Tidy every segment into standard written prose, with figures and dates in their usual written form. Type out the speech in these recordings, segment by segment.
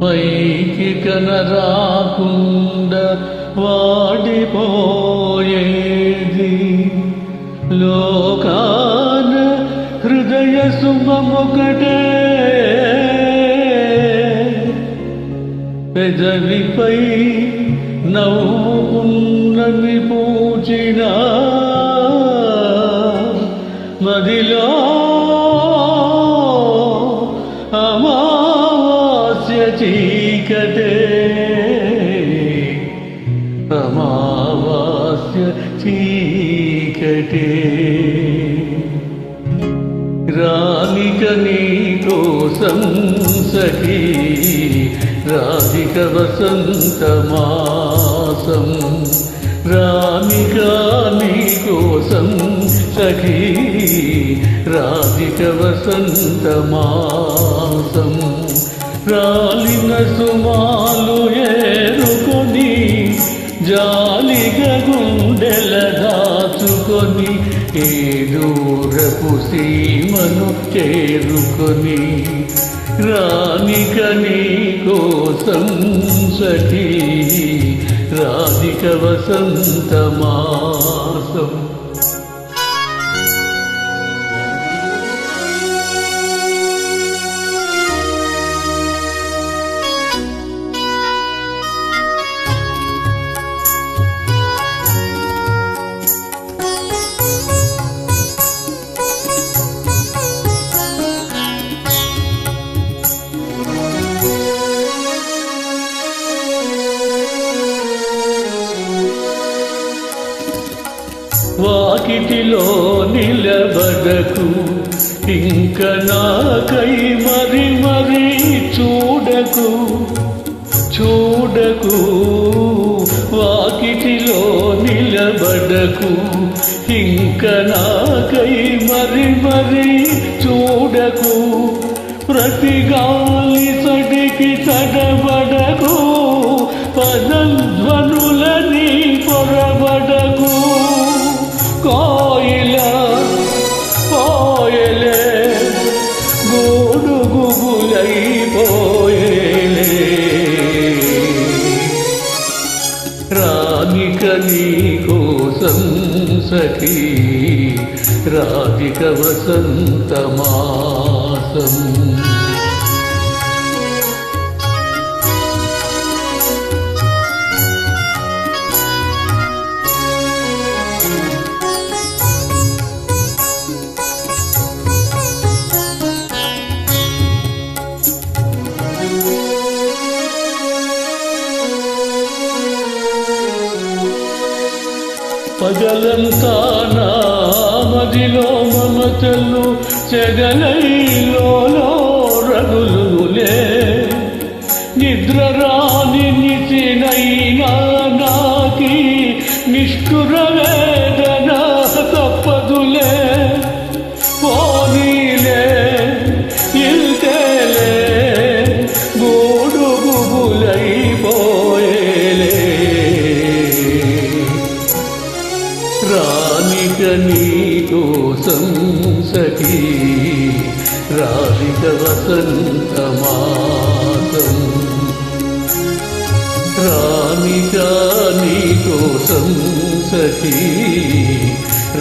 పైకి కనరాకుండా వాడిపోయేది లోకాన హృదయ సుమమొకటే పెదవిపై నవ్వున్నమి పూచిన మదిలో అమావాస్య చీకటే అమావాస్య చీకటే రానిక నీ కోసం సఖీ రాధిక వసంత మాసం రానిక నీ కోసం సఖీ రాధిక వసంత మాసం రాలిన సుమాలు ఏరుకొని జాలిగా గుండెల దాచుకొని ఏ దూరపు సీమను చేరుకొని రానిక నీ కోసం సఖీ రాధిక వసంత మాసం వాకిటిలో నిలబడకు ఇంక నాకై మరి మరి చూడకు చూడకు వాకిటిలో నిలబడకు ఇంక నాకై మరి మరి చూడకు ప్రతి గాలి సడికి తడబడకు పదధ్వనులని పొరబడకు కోయిల పోయలే గూడు గుబులైపోయేలే రానిక నీ కోసం సఖీ రాధిక వసంత మాసం పగలంతా నా మదిలో మమతలు చెగలైలో రగులులే నిద్ర రాని నిసినైనా నాకి నిష్ఠుర వేదన తప్పదులే పోనీలే ఇల్తేలే గూడు గుబులైపోయేలే రానిక నీ కోసం సఖీ రాధిక వసంత మాసం రానిక నీ కోసం సఖీ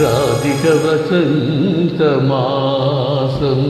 రాధిక వసంత మాసం